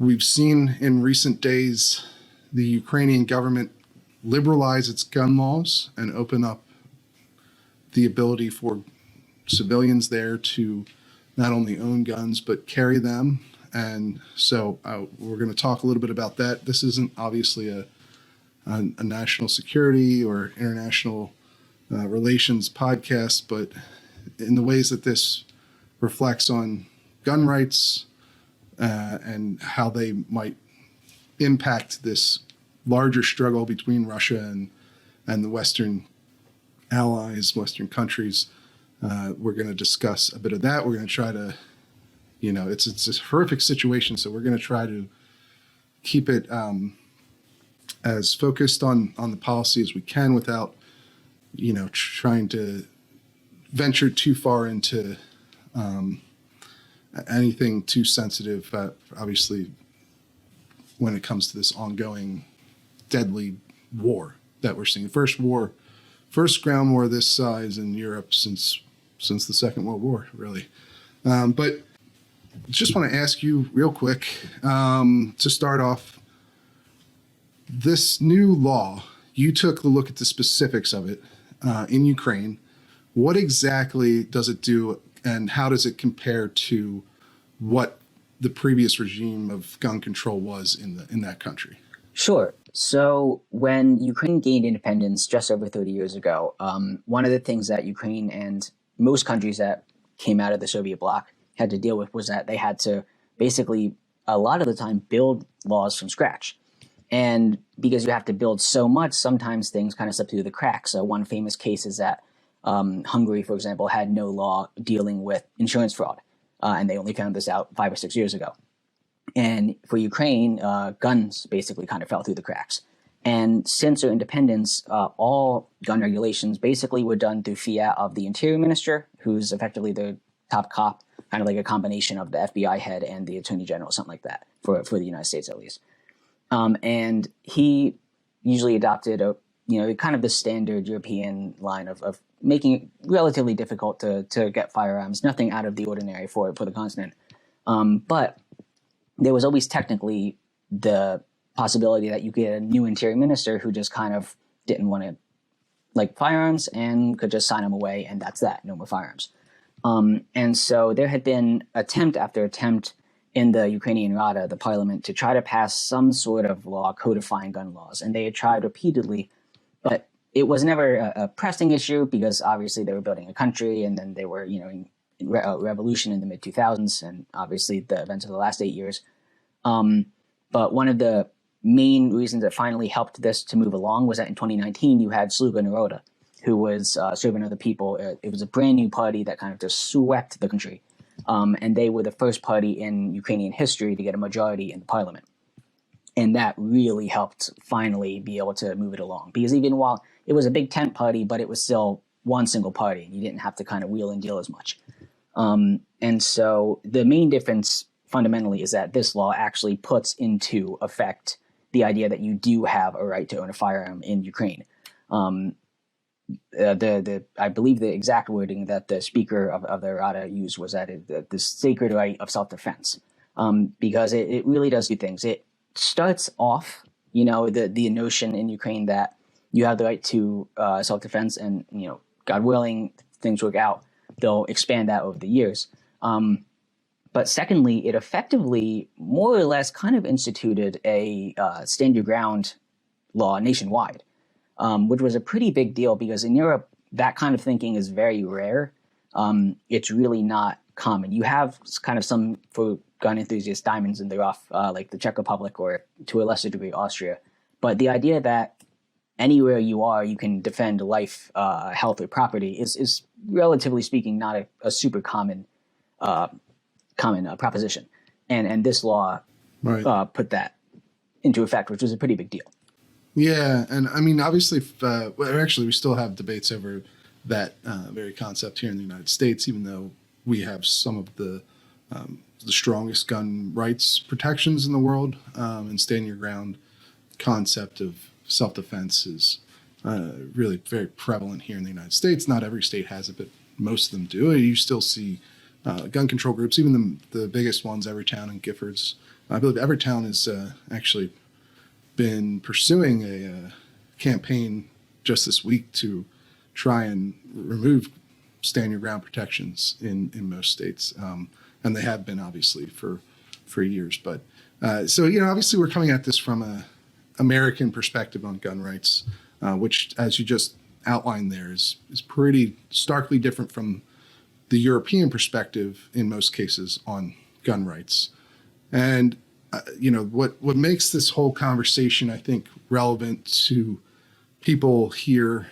We've seen in recent days the Ukrainian government liberalize its gun laws and open up the ability for civilians there to not only own guns but carry them. And so we're going to talk a little bit about that. This isn't obviously a national security or international relations podcast, but in the ways that this reflects on gun rights and how they might impact this larger struggle between Russia and the Western allies, Western countries. We're going to discuss a bit of that. We're going to try to, it's a horrific situation, so we're going to try to keep it as focused on the policy as we can without, trying to venture too far into anything too sensitive, obviously, when it comes to this ongoing deadly war that we're seeing. First ground war this size in Europe since the Second World War, really. But just want to ask you real quick to start off, this new law, you took a look at the specifics of it in Ukraine. What exactly does it do, and how does it compare to what the previous regime of gun control was in that country? Sure. So when Ukraine gained independence just over 30 years ago, one of the things that Ukraine and most countries that came out of the Soviet bloc had to deal with was that they had to basically, a lot of the time, build laws from scratch. And because you have to build so much, sometimes things kind of slip through the cracks. So one famous case is that Hungary, for example, had no law dealing with insurance fraud. And they only found this out 5 or 6 years ago. And for Ukraine, guns basically kind of fell through the cracks. And since their independence, all gun regulations basically were done through fiat of the Interior Minister, who's effectively the top cop, kind of like a combination of the FBI head and the Attorney General, something like that, for the United States at least. And he usually adopted kind of the standard European line of making it relatively difficult to get firearms, nothing out of the ordinary for the continent. But there was always technically the possibility that you get a new interior minister who just kind of didn't want to like firearms and could just sign them away, and that's that, no more firearms. And so there had been attempt after attempt in the Ukrainian Rada, the parliament, to try to pass some sort of law codifying gun laws. And they had tried repeatedly, but it was never a pressing issue because obviously they were building a country, and then they were, in revolution in the mid-2000s, and obviously the events of the last 8 years. But one of the main reasons that finally helped this to move along was that in 2019 you had Sluga Naroda, who was Servant of the People. It was a brand new party that kind of just swept the country. And they were the first party in Ukrainian history to get a majority in the parliament. And that really helped finally be able to move it along. Because even while it was a big tent party, but it was still one single party, and you didn't have to kind of wheel and deal as much. And so the main difference fundamentally is that this law actually puts into effect the idea that you do have a right to own a firearm in Ukraine. I believe the exact wording that the speaker of the Rada used was that the sacred right of self-defense, because it really does two things. It starts off, the notion in Ukraine that you have the right to self-defense, and God willing, things work out, they'll expand that over the years. But secondly, it effectively more or less kind of instituted a stand your ground law nationwide. Which was a pretty big deal because in Europe, that kind of thinking is very rare. It's really not common. You have kind of some, for gun enthusiasts, diamonds in the rough, like the Czech Republic or to a lesser degree Austria. But the idea that anywhere you are, you can defend life, health, or property is relatively speaking not a super common proposition. And this law put that into effect, which was a pretty big deal. Yeah, and I mean, obviously, actually, we still have debates over that very concept here in the United States, even though we have some of the strongest gun rights protections in the world, and stand your ground concept of self-defense is really very prevalent here in the United States. Not every state has it, but most of them do. You still see gun control groups, even the biggest ones, Everytown and Giffords, I believe Evertown has actually been pursuing a campaign just this week to try and remove stand your ground protections in most states, and they have been obviously for years. But so obviously we're coming at this from a American perspective on gun rights, which, as you just outlined there, is pretty starkly different from the European perspective in most cases on gun rights. And what makes this whole conversation, I think, relevant to people here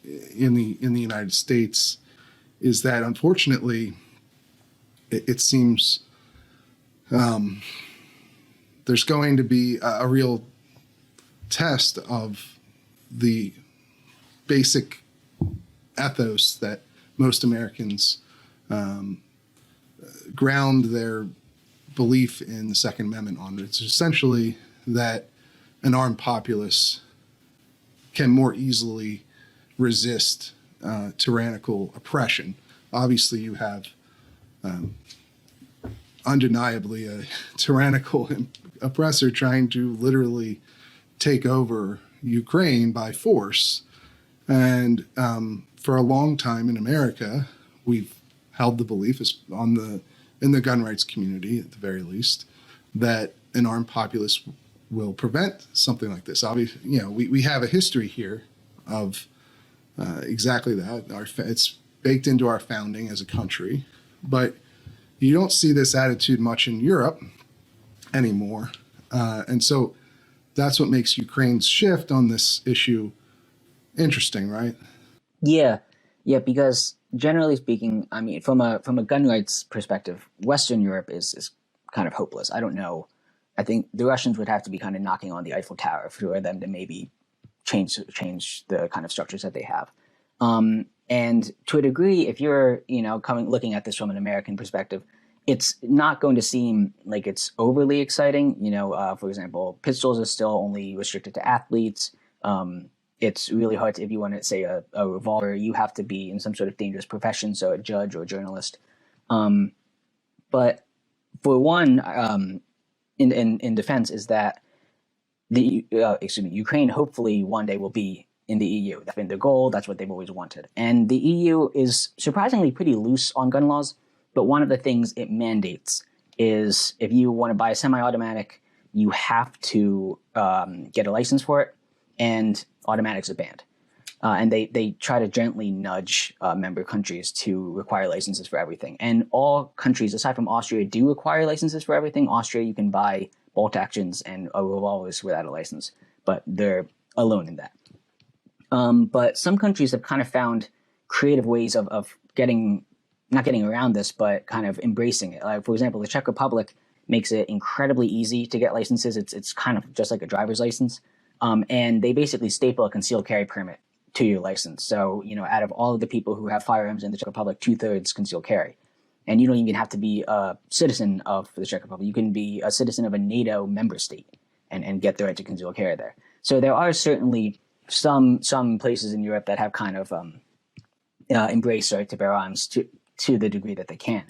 in the United States is that, unfortunately, it seems there's going to be a real test of the basic ethos that most Americans ground their belief in the Second Amendment on. It's essentially that an armed populace can more easily resist tyrannical oppression. Obviously, you have undeniably a tyrannical oppressor trying to literally take over Ukraine by force. And for a long time in America, we've held the belief in the gun rights community, at the very least, that an armed populace will prevent something like this. Obviously, we have a history here of exactly that. It's baked into our founding as a country, but you don't see this attitude much in Europe anymore. And so that's what makes Ukraine's shift on this issue interesting, right? Yeah, because generally speaking, I mean, from a gun rights perspective, Western Europe is kind of hopeless. I don't know. I think the Russians would have to be kind of knocking on the Eiffel Tower for them to maybe change the kind of structures that they have. And to a degree, if you're looking at this from an American perspective, it's not going to seem like it's overly exciting. For example, pistols are still only restricted to athletes. It's really hard to, if you want to say a revolver, you have to be in some sort of dangerous profession, so a judge or a journalist. But for one, in defense, is that Ukraine hopefully one day will be in the EU. That's been their goal. That's what they've always wanted. And the EU is surprisingly pretty loose on gun laws. But one of the things it mandates is if you want to buy a semi-automatic, you have to get a license for it, and automatics are banned. And they try to gently nudge member countries to require licenses for everything. And all countries, aside from Austria, do require licenses for everything. Austria, you can buy bolt actions and revolvers without a license, but they're alone in that. But some countries have kind of found creative ways of not getting around this, but kind of embracing it. Like, for example, the Czech Republic makes it incredibly easy to get licenses. It's kind of just like a driver's license. And they basically staple a concealed carry permit to your license. So, out of all of the people who have firearms in the Czech Republic, 2/3 concealed carry. And you don't even have to be a citizen of the Czech Republic. You can be a citizen of a NATO member state and get the right to concealed carry there. So there are certainly some places in Europe that have kind of embraced right to bear arms to the degree that they can.